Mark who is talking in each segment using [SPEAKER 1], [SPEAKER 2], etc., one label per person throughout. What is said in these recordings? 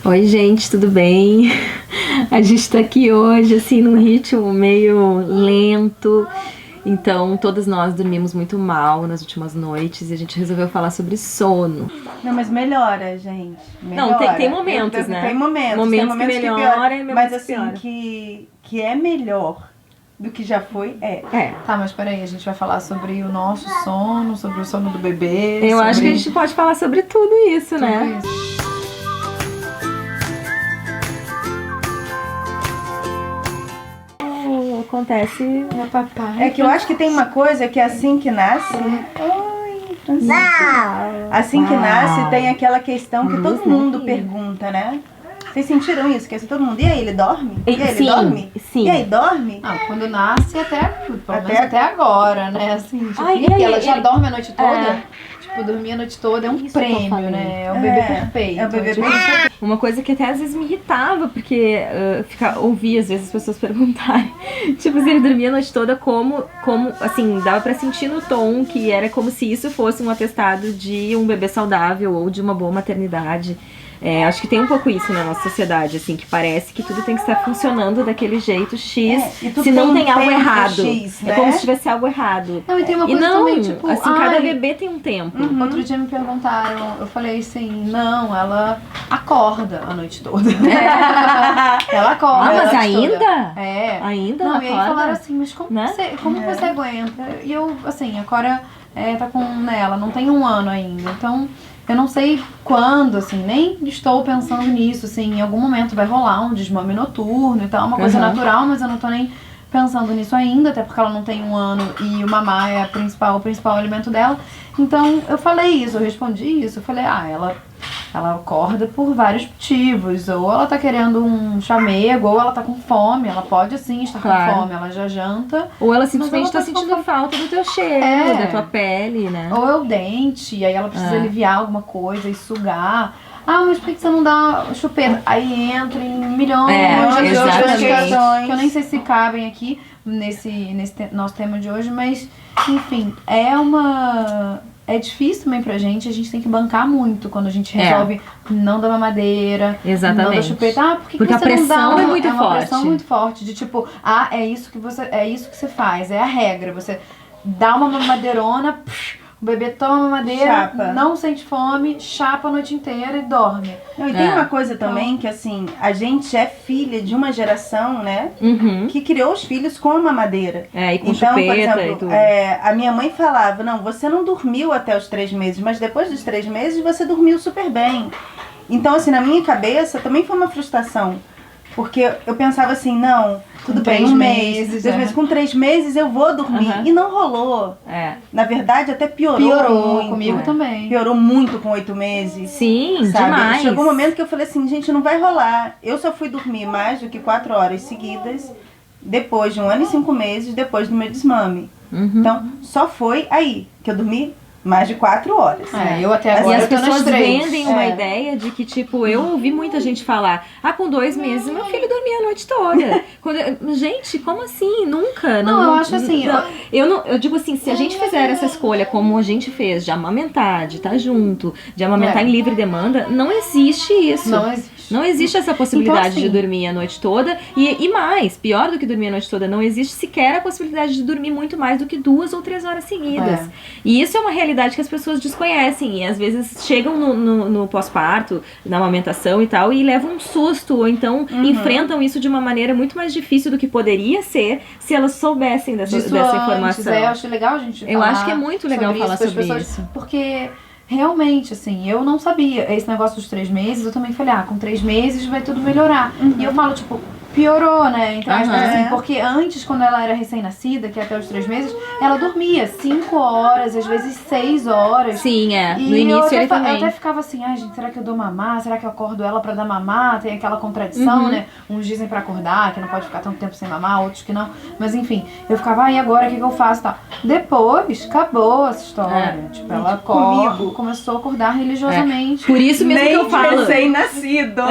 [SPEAKER 1] Oi, gente, tudo bem? A gente tá aqui hoje, assim, num ritmo meio lento. Então, todas nós dormimos muito mal nas últimas noites e a gente resolveu falar sobre sono.
[SPEAKER 2] Não, mas melhora, gente. Melhora.
[SPEAKER 1] Não, tem momentos, né?
[SPEAKER 2] Tem momentos.
[SPEAKER 1] Momentos
[SPEAKER 2] tem
[SPEAKER 1] que melhora e momentos
[SPEAKER 2] mas
[SPEAKER 1] que
[SPEAKER 2] assim,
[SPEAKER 1] piora.
[SPEAKER 2] que é melhor do que já foi, é.
[SPEAKER 3] Tá, mas peraí, a gente vai falar sobre o nosso sono, sobre o sono do bebê.
[SPEAKER 1] Eu
[SPEAKER 3] sobre...
[SPEAKER 1] acho que a gente pode falar sobre tudo isso, né?
[SPEAKER 3] Tudo isso.
[SPEAKER 1] Acontece.
[SPEAKER 3] Meu papai.
[SPEAKER 2] É que eu acho que tem uma coisa que assim que nasce. Oi, Francisco. Assim que nasce, tem aquela questão que todo mundo pergunta, né? Vocês sentiram isso? Que assim, todo mundo. E aí, ele dorme? E aí, ele
[SPEAKER 1] Sim,
[SPEAKER 2] dorme?
[SPEAKER 1] sim.
[SPEAKER 2] E aí, dorme?
[SPEAKER 3] Ah, quando nasce até agora, né? Assim, tipo,
[SPEAKER 1] Ai,
[SPEAKER 3] porque
[SPEAKER 1] e aí,
[SPEAKER 3] ela já
[SPEAKER 1] ele-
[SPEAKER 3] dorme a noite toda.
[SPEAKER 1] É.
[SPEAKER 3] Tipo, dormir a noite toda é um
[SPEAKER 1] Isso que eu
[SPEAKER 3] prêmio,
[SPEAKER 1] falei.
[SPEAKER 3] né? É o bebê perfeito.
[SPEAKER 2] É o bebê
[SPEAKER 3] tipo,
[SPEAKER 2] perfeito.
[SPEAKER 1] Uma coisa que até às vezes me irritava, porque ouvia às vezes as pessoas perguntarem, tipo, se ele dormia a noite toda, como, assim, dava pra sentir no tom que era como se isso fosse um atestado de um bebê saudável ou de uma boa maternidade. Acho que tem um pouco isso na nossa sociedade, assim, que parece que tudo tem que estar funcionando daquele jeito X,
[SPEAKER 2] E tudo
[SPEAKER 1] se não tem algo
[SPEAKER 2] tempo
[SPEAKER 1] errado.
[SPEAKER 2] X,
[SPEAKER 1] É
[SPEAKER 2] né?
[SPEAKER 1] como se tivesse algo errado.
[SPEAKER 3] Não, e tem uma
[SPEAKER 1] E
[SPEAKER 3] coisa
[SPEAKER 1] não,
[SPEAKER 3] também, tipo,
[SPEAKER 1] assim, cada bebê tem um tempo.
[SPEAKER 3] Outro dia me perguntaram, eu falei assim, não, ela acorda a noite toda. Ela acorda.
[SPEAKER 1] Ah, mas
[SPEAKER 3] a noite
[SPEAKER 1] ainda?
[SPEAKER 3] toda. É.
[SPEAKER 1] Ainda
[SPEAKER 3] Não, e aí
[SPEAKER 1] acorda?
[SPEAKER 3] falaram assim, mas como,
[SPEAKER 1] Né?
[SPEAKER 3] como você aguenta? E eu, assim, a Cora tá com, né, ela não tem um ano ainda, então eu não sei quando, assim, nem estou pensando nisso, assim, em algum momento vai rolar um desmame noturno e tal, uma coisa
[SPEAKER 1] Uhum.
[SPEAKER 3] natural, mas eu não tô nem pensando nisso ainda, até porque ela não tem um ano e o mamar é o principal alimento dela. Então eu falei isso, eu respondi isso, eu falei, ela acorda por vários motivos, ou ela tá querendo um chamego, ou ela tá com fome, ela pode sim estar
[SPEAKER 1] Claro.
[SPEAKER 3] com fome, ela já janta,
[SPEAKER 1] Ou ela simplesmente
[SPEAKER 3] ela
[SPEAKER 1] tá
[SPEAKER 3] tá com
[SPEAKER 1] sentindo falta do teu cheiro,
[SPEAKER 3] É.
[SPEAKER 1] da tua pele, né?
[SPEAKER 3] ou é o dente, e aí ela precisa
[SPEAKER 1] É.
[SPEAKER 3] aliviar alguma coisa e sugar. Ah, mas por que você não dá chupeta? Aí entra em milhões de outras
[SPEAKER 1] exatamente.
[SPEAKER 3] questões que eu nem sei se cabem aqui nesse nosso tema de hoje, mas enfim, é difícil também pra gente, a gente tem que bancar muito quando a gente resolve não dar mamadeira,
[SPEAKER 1] Exatamente.
[SPEAKER 3] não dar chupeta. Ah, por que
[SPEAKER 1] Porque
[SPEAKER 3] você
[SPEAKER 1] a
[SPEAKER 3] não dá
[SPEAKER 1] pressão é muito
[SPEAKER 3] uma
[SPEAKER 1] forte.
[SPEAKER 3] pressão muito forte de tipo, é isso que você faz, é a regra, você dá uma mamadeirona, o bebê toma mamadeira,
[SPEAKER 2] Chapa.
[SPEAKER 3] não sente fome, chapa a noite inteira e dorme.
[SPEAKER 2] Não, e tem
[SPEAKER 1] É.
[SPEAKER 2] uma coisa também que, assim, a gente é filha de uma geração, né?
[SPEAKER 1] Uhum.
[SPEAKER 2] Que criou os filhos com a mamadeira.
[SPEAKER 1] E com
[SPEAKER 2] Então,
[SPEAKER 1] chupeta
[SPEAKER 2] por exemplo,
[SPEAKER 1] e tudo.
[SPEAKER 2] a minha mãe falava, não, você não dormiu até os 3 meses, mas depois dos 3 meses você dormiu super bem. Então, assim, na minha cabeça também foi uma frustração. Porque eu pensava assim, não, tudo
[SPEAKER 3] Com
[SPEAKER 2] bem,
[SPEAKER 3] 3
[SPEAKER 2] um mês,
[SPEAKER 3] meses,
[SPEAKER 2] 2 meses, com 3 meses eu vou dormir.
[SPEAKER 1] Aham.
[SPEAKER 2] E não rolou. Na verdade, até piorou muito.
[SPEAKER 3] Comigo também.
[SPEAKER 2] Piorou muito com 8 meses.
[SPEAKER 1] Sim,
[SPEAKER 2] Sabe?
[SPEAKER 1] demais.
[SPEAKER 2] Chegou um momento que eu falei assim, gente, não vai rolar. Eu só fui dormir mais do que 4 horas seguidas depois de 1 ano e 5 meses, depois do meu desmame.
[SPEAKER 1] Uhum.
[SPEAKER 2] Então, só foi aí que eu dormi mais de 4 horas.
[SPEAKER 3] Eu até
[SPEAKER 1] E
[SPEAKER 3] agora
[SPEAKER 1] as
[SPEAKER 3] eu tô nas
[SPEAKER 1] pessoas
[SPEAKER 3] 3.
[SPEAKER 1] vendem uma ideia de que, tipo, eu ouvi muita gente falar, com 2 meses meu filho dormia a noite toda. Gente, como assim? Nunca.
[SPEAKER 3] Não, eu acho assim,
[SPEAKER 1] Eu digo assim, se a gente fizer essa escolha como a gente fez, de amamentar, de estar junto, de amamentar em livre demanda, não existe isso.
[SPEAKER 3] Não existe.
[SPEAKER 1] Não existe essa possibilidade
[SPEAKER 3] Então, assim,
[SPEAKER 1] de dormir a noite toda. E mais, pior do que dormir a noite toda, não existe sequer a possibilidade de dormir muito mais do que 2 ou 3 horas seguidas. E isso é uma realidade que as pessoas desconhecem. E às vezes chegam no pós-parto, na amamentação e tal, e levam um susto. Ou então enfrentam isso de uma maneira muito mais difícil do que poderia ser se elas soubessem dessa informação.
[SPEAKER 3] Eu acho legal a gente
[SPEAKER 1] Eu
[SPEAKER 3] falar
[SPEAKER 1] acho que é muito legal falar
[SPEAKER 3] para as
[SPEAKER 1] sobre
[SPEAKER 3] pessoas,
[SPEAKER 1] isso.
[SPEAKER 3] porque realmente, assim, eu não sabia. Esse negócio dos 3 meses, eu também falei, com 3 meses vai tudo melhorar. E eu falo, tipo, piorou, né? Entre aspas, assim, porque antes, quando ela era recém-nascida, que é até os 3 meses, ela dormia 5 horas, às vezes 6 horas.
[SPEAKER 1] Sim,
[SPEAKER 3] E
[SPEAKER 1] no início ele
[SPEAKER 3] eu
[SPEAKER 1] também.
[SPEAKER 3] até ficava assim, gente, será que eu dou mamar? Será que eu acordo ela pra dar mamar? Tem aquela contradição, né? Uns dizem pra acordar, que não pode ficar tanto tempo sem mamar, outros que não. Mas enfim, eu ficava, e agora o que eu faço? Tá. Depois, acabou essa história. Tipo, ela começou a acordar religiosamente.
[SPEAKER 1] Por isso mesmo que eu falo.
[SPEAKER 2] Recém-nascido.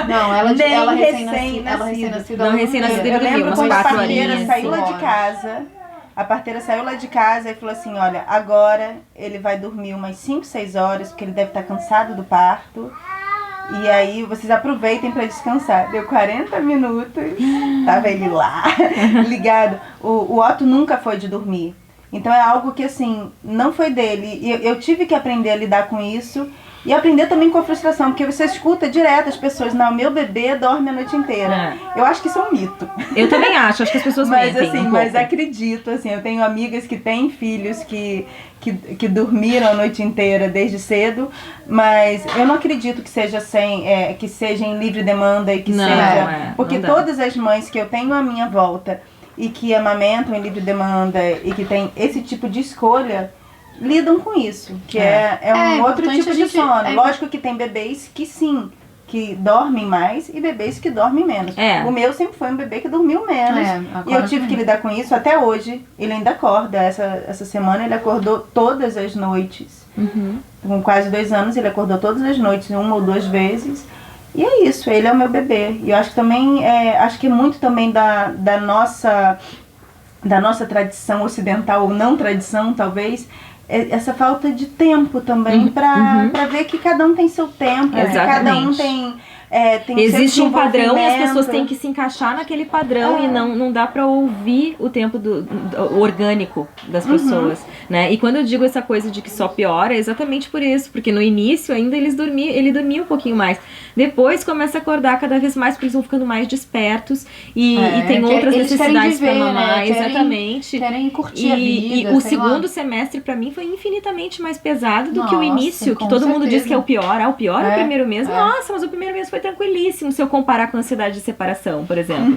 [SPEAKER 3] Não, ela
[SPEAKER 2] Nem
[SPEAKER 3] recém-nascida.
[SPEAKER 1] Não, recém-nascida
[SPEAKER 2] Eu
[SPEAKER 1] dormia
[SPEAKER 2] lembro
[SPEAKER 1] umas
[SPEAKER 2] quando a
[SPEAKER 1] 4
[SPEAKER 2] parteira
[SPEAKER 1] horinhas.
[SPEAKER 2] saiu lá de
[SPEAKER 3] 5 horas.
[SPEAKER 2] casa. A parteira saiu lá de casa e falou assim, olha, agora ele vai dormir umas 5, 6 horas, porque ele deve estar cansado do parto. E aí vocês aproveitem pra descansar. Deu 40 minutos, tava ele lá, ligado. O Otto nunca foi de dormir. Então é algo que, assim, não foi dele. E eu tive que aprender a lidar com isso. E aprender também com a frustração, porque você escuta direto as pessoas, não, meu bebê dorme a noite inteira. Eu acho que isso é um mito.
[SPEAKER 1] Eu também acho que as pessoas
[SPEAKER 2] mas,
[SPEAKER 1] mentem
[SPEAKER 2] assim, mas acredito, assim, eu tenho amigas que têm filhos que dormiram a noite inteira desde cedo, mas eu não acredito que seja que seja em livre demanda e que seja... Porque todas as mães que eu tenho à minha volta e que amamentam em livre demanda e que tem esse tipo de escolha, lidam com isso, que é um outro tipo de sono. Lógico que tem bebês que sim, que dormem mais e bebês que dormem menos. O meu sempre foi um bebê que dormiu menos. E eu tive que lidar com isso até hoje. Ele ainda acorda. Essa semana ele acordou todas as noites. Com quase 2 anos, ele acordou todas as noites, 1 ou 2 vezes. E é isso, ele é o meu bebê. E eu acho que também, acho que muito também da nossa tradição ocidental, ou não tradição, talvez, essa falta de tempo também pra ver que cada um tem seu tempo, que cada um tem
[SPEAKER 1] existe um padrão e as pessoas têm que se encaixar naquele padrão e não dá pra ouvir o tempo do orgânico das pessoas, né? E quando eu digo essa coisa de que só piora, é exatamente por isso, porque no início ainda ele dormia um pouquinho mais. Depois começa a acordar cada vez mais, porque eles vão ficando mais despertos e tem outras necessidades pra mamar,
[SPEAKER 3] né?
[SPEAKER 1] exatamente.
[SPEAKER 3] Querem curtir a vida,
[SPEAKER 1] e o segundo semestre pra mim foi infinitamente mais pesado do que o início, que todo mundo diz que é o pior. O pior é o primeiro mês. Nossa, mas o primeiro mês foi tranquilíssimo se eu comparar com a ansiedade de separação, por exemplo.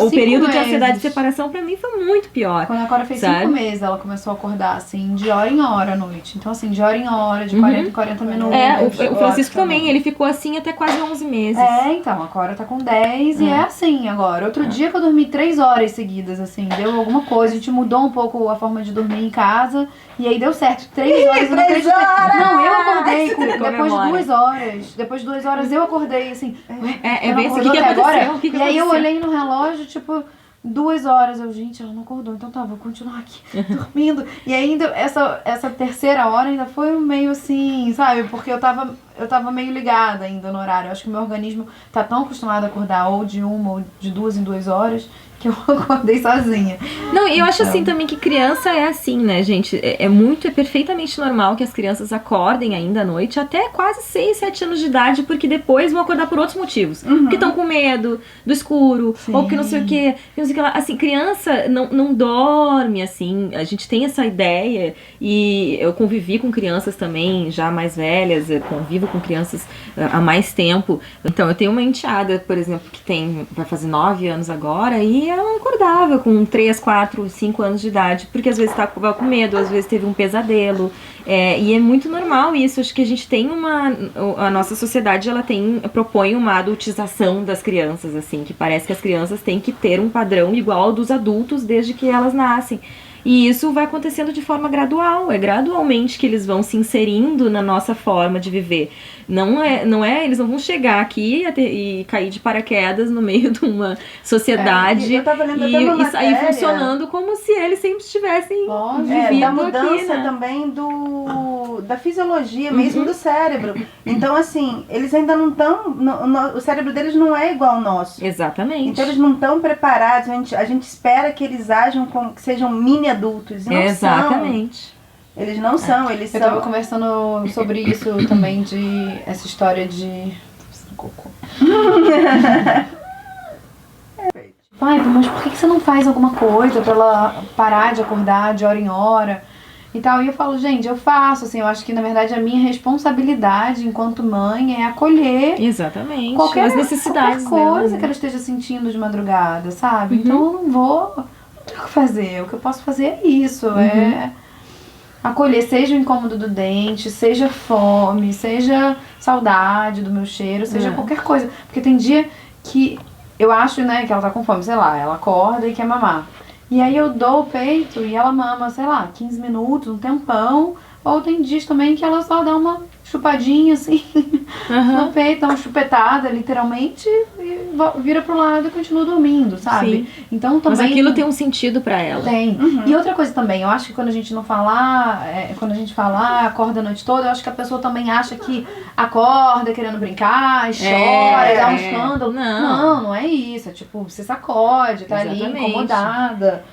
[SPEAKER 1] O período de ansiedade de separação pra mim foi muito pior.
[SPEAKER 3] Quando a Cora fez 5 meses, ela começou a acordar assim, de hora em hora à noite. Então assim, de hora em hora, de 40 em 40 minutos.
[SPEAKER 1] O Francisco também, ele ficou assim até quase 11 meses.
[SPEAKER 3] Então, a Cora tá com 10 e é assim agora. Outro dia que eu dormi 3 horas seguidas, assim, deu alguma coisa, a gente mudou um pouco a forma de dormir em casa e aí deu certo. 3 horas, eu não acreditei. Não, eu acordei depois de 2 horas. Depois de 2 horas eu acordei, assim,
[SPEAKER 1] bem assim, o que aconteceu?
[SPEAKER 3] E aí eu olhei no relógio, tipo, 2 horas, gente, ela não acordou, então tá, vou continuar aqui dormindo. E ainda essa terceira hora ainda foi meio assim, sabe, porque eu tava meio ligada ainda no horário. Eu acho que o meu organismo tá tão acostumado a acordar ou de 1 ou de 2 em 2 horas que eu acordei sozinha.
[SPEAKER 1] Não, e eu acho assim também que criança é assim, né, gente? É perfeitamente normal que as crianças acordem ainda à noite até quase 6, 7 anos de idade, porque depois vão acordar por outros motivos. Porque estão com medo do escuro, ou porque não sei o quê. Não sei o que lá. Assim, criança não dorme, assim. A gente tem essa ideia, e eu convivi com crianças também, já mais velhas, eu convivo com crianças há mais tempo. Então, eu tenho uma enteada, por exemplo, que vai fazer 9 anos agora, e ela acordava com 3, 4, 5 anos de idade, porque às vezes estava com medo, às vezes teve um pesadelo, e é muito normal isso. Acho que a gente tem a nossa sociedade, ela propõe uma adultização das crianças, assim, que parece que as crianças têm que ter um padrão igual ao dos adultos desde que elas nascem. E isso vai acontecendo de forma gradual, é gradualmente que eles vão se inserindo na nossa forma de viver. Eles não vão chegar aqui e cair de paraquedas no meio de uma sociedade e sair funcionando como se eles sempre estivessem vivido
[SPEAKER 2] da mudança
[SPEAKER 1] aqui, né?
[SPEAKER 2] Também da fisiologia mesmo do cérebro. Então, assim, eles ainda não estão... O cérebro deles não é igual ao nosso.
[SPEAKER 1] Exatamente.
[SPEAKER 2] Então, eles não estão preparados. A gente espera que eles agam como que sejam mini adultos. Não
[SPEAKER 1] Exatamente.
[SPEAKER 2] São. Eles não são, eles são...
[SPEAKER 3] Eu tava conversando sobre isso também, essa história de... Cocô. Pai, mas por que você não faz alguma coisa pra ela parar de acordar de hora em hora e tal? E eu falo, gente, eu faço, assim, eu acho que na verdade a minha responsabilidade enquanto mãe é acolher
[SPEAKER 1] as necessidades
[SPEAKER 3] qualquer coisa
[SPEAKER 1] dela,
[SPEAKER 3] que ela esteja sentindo de madrugada, sabe? Então eu não tenho o que fazer, o que eu posso fazer é isso, acolher, seja o incômodo do dente, seja fome, seja saudade do meu cheiro, seja qualquer coisa. Porque tem dia que eu acho, né, que ela tá com fome, sei lá, ela acorda e quer mamar. E aí eu dou o peito e ela mama, sei lá, 15 minutos, um tempão, Ou tem dias também que ela só dá uma chupadinha assim no peito, dá uma chupetada literalmente e vira pro lado e continua dormindo, sabe?
[SPEAKER 1] Sim.
[SPEAKER 3] Então também...
[SPEAKER 1] Mas aquilo tem um sentido pra ela.
[SPEAKER 3] Tem. E outra coisa também, eu acho que quando a gente não fala, quando a gente fala acorda a noite toda, eu acho que a pessoa também acha que acorda querendo brincar, chora, dá um escândalo. Não é isso. É tipo, você sacode, tá ali incomodada.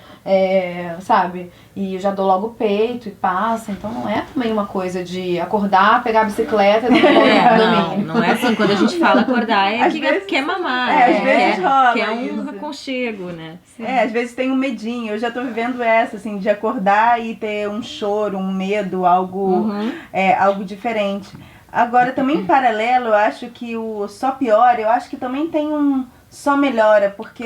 [SPEAKER 3] Sabe? E eu já dou logo o peito e passa. Então não é também uma coisa de acordar, pegar a bicicleta e dormir.
[SPEAKER 1] Não é assim. Quando a gente fala acordar, é que quer mamar.
[SPEAKER 2] Às vezes rola
[SPEAKER 1] quer um
[SPEAKER 2] isso.
[SPEAKER 1] aconchego, né?
[SPEAKER 2] Às vezes tem um medinho. Eu já tô vivendo essa, assim, de acordar e ter um choro, um medo, algo diferente. Agora, também em paralelo, eu acho que o só piora, eu acho que também tem um só melhora, porque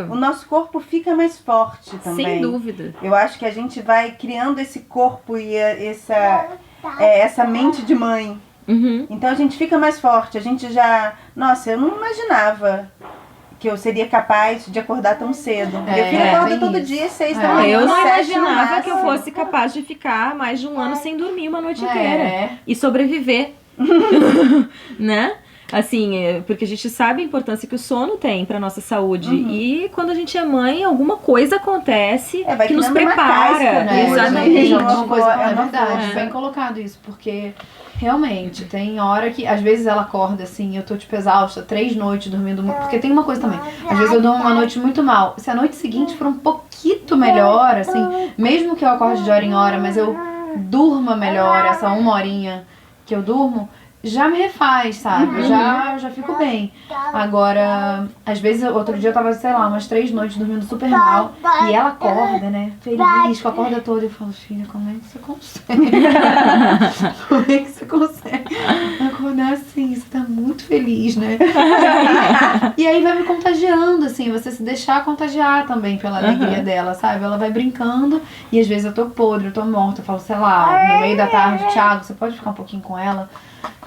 [SPEAKER 2] o nosso corpo fica mais forte também.
[SPEAKER 1] Sem dúvida.
[SPEAKER 2] Eu acho que a gente vai criando esse corpo e essa mente de mãe. Então a gente fica mais forte. A gente já... Nossa, eu não imaginava que eu seria capaz de acordar tão cedo. Meu filho acorda todo dia, 6 da manhã.
[SPEAKER 1] Eu não imaginava que eu fosse capaz de ficar mais de um ano sem dormir uma noite inteira. E sobreviver. Né? Assim, porque a gente sabe a importância que o sono tem pra nossa saúde. E quando a gente é mãe, alguma coisa acontece que nos prepara.
[SPEAKER 2] Casca, né?
[SPEAKER 1] Exatamente.
[SPEAKER 3] É verdade, bem colocado isso, porque realmente tem hora que, às vezes ela acorda assim, eu tô tipo exausta, 3 noites dormindo muito, porque tem uma coisa também, às vezes eu durmo uma noite muito mal, se a noite seguinte for um pouquinho melhor, assim, mesmo que eu acorde de hora em hora, mas eu durma melhor, essa 1 horinha que eu durmo, já me refaz, sabe? Já fico bem. Agora, às vezes, outro dia eu tava, sei lá, umas 3 noites dormindo super mal. E ela acorda, né? Feliz, com a corda toda. Eu falo, filha, como é que você consegue? Como é que você consegue acordar assim? Você tá muito feliz, né? E aí vai me contagiando, assim. Você se deixar contagiar também pela alegria dela, sabe? Ela vai brincando. E às vezes eu tô podre, eu tô morta. Eu falo, sei lá, no meio da tarde, Thiago, você pode ficar um pouquinho com ela?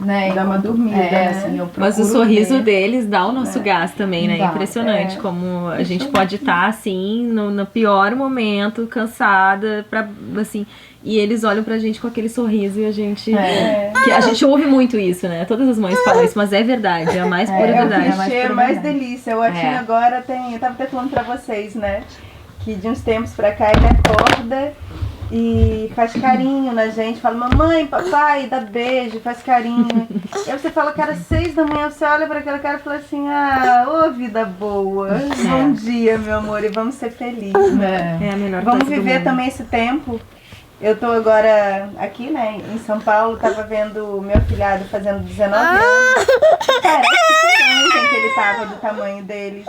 [SPEAKER 3] Né?
[SPEAKER 2] Dá uma dormida,
[SPEAKER 3] assim, eu
[SPEAKER 1] mas o sorriso deles dá o nosso gás também, né? Impressionante como a gente pode estar assim no pior momento, cansada, assim, e eles olham pra gente com aquele sorriso e a gente que a gente ouve muito isso, né? Todas as mães falam isso, mas é verdade, é a mais pura verdade.
[SPEAKER 2] É o clichê, mais delícia. O Otinho agora tem, eu tava até falando pra vocês, né? Que de uns tempos pra cá ele acorda e faz carinho na gente, fala, mamãe, papai, dá beijo, faz carinho. E aí você fala, cara, 6 da manhã, você olha pra aquela cara e fala assim, ô vida boa, bom dia, meu amor, e vamos ser felizes, né?
[SPEAKER 1] É a melhor
[SPEAKER 2] vamos
[SPEAKER 1] coisa do
[SPEAKER 2] viver
[SPEAKER 1] mundo.
[SPEAKER 2] também esse tempo. Eu tô agora aqui, né, em São Paulo, tava vendo meu filhado fazendo 19 anos. Parece que foi ontem que ele tava do tamanho dele.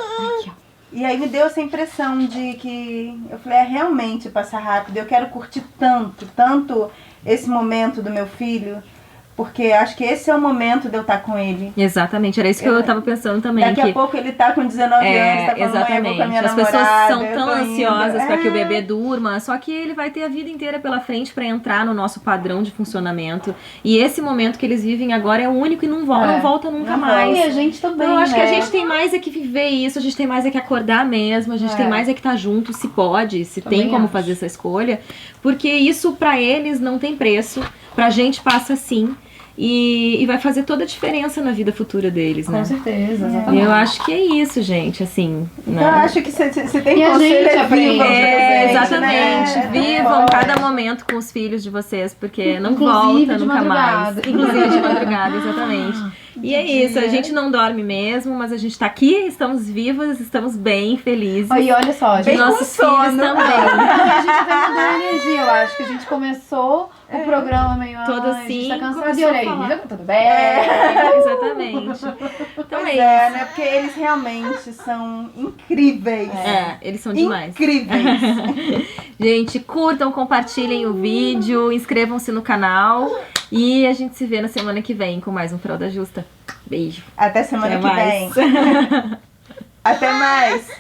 [SPEAKER 2] E aí me deu essa impressão de que eu falei, realmente passa rápido, eu quero curtir tanto esse momento do meu filho, porque acho que esse é o momento de eu estar com ele.
[SPEAKER 1] Exatamente, era isso que eu tava pensando também.
[SPEAKER 2] Daqui a pouco ele tá com 19 anos, tá falando, mãe, eu vou com a minha
[SPEAKER 1] As
[SPEAKER 2] namorada.
[SPEAKER 1] pessoas são tão ansiosas para que o bebê durma, só que ele vai ter a vida inteira pela frente para entrar no nosso padrão de funcionamento. E esse momento que eles vivem agora é o único e não volta nunca mais.
[SPEAKER 3] E a gente também,
[SPEAKER 1] eu acho que a gente tem mais é que viver isso, a gente tem mais é que acordar mesmo, a gente tem mais é que estar junto, se pode, se também tem como fazer essa escolha, porque isso pra eles não tem preço, pra gente passa sim. E vai fazer toda a diferença na vida futura deles, né?
[SPEAKER 3] Com certeza, exatamente.
[SPEAKER 1] Eu acho que é isso, gente, assim.
[SPEAKER 2] Então, eu acho que você tem
[SPEAKER 3] e
[SPEAKER 2] conselho,
[SPEAKER 3] a gente
[SPEAKER 2] vivam
[SPEAKER 1] exatamente.
[SPEAKER 2] Né?
[SPEAKER 1] Vivam cada momento com os filhos de vocês, porque não
[SPEAKER 3] Inclusive
[SPEAKER 1] volta
[SPEAKER 3] de
[SPEAKER 1] nunca
[SPEAKER 3] madrugada.
[SPEAKER 1] mais. Inclusive de madrugada, exatamente. E é isso, a gente não dorme mesmo, mas a gente tá aqui, estamos vivas, estamos bem, felizes.
[SPEAKER 3] E olha só,
[SPEAKER 1] de nossos filhos também.
[SPEAKER 3] A gente vai mudar a energia, eu acho que a gente começou o programa meio
[SPEAKER 1] todo
[SPEAKER 3] assim,
[SPEAKER 1] assim,
[SPEAKER 3] tá cansado
[SPEAKER 1] começou
[SPEAKER 3] de orelha.
[SPEAKER 1] a falar.
[SPEAKER 3] Já tá tudo bem.
[SPEAKER 1] Exatamente. Então
[SPEAKER 2] Pois
[SPEAKER 1] é isso.
[SPEAKER 2] né? Porque eles realmente são incríveis.
[SPEAKER 1] Eles são demais.
[SPEAKER 2] Incríveis.
[SPEAKER 1] Gente, curtam, compartilhem o vídeo, inscrevam-se no canal e a gente se vê na semana que vem com mais um Fralda Justa. Beijo.
[SPEAKER 2] Até semana
[SPEAKER 1] Até
[SPEAKER 2] que
[SPEAKER 1] mais.
[SPEAKER 2] vem. Até mais.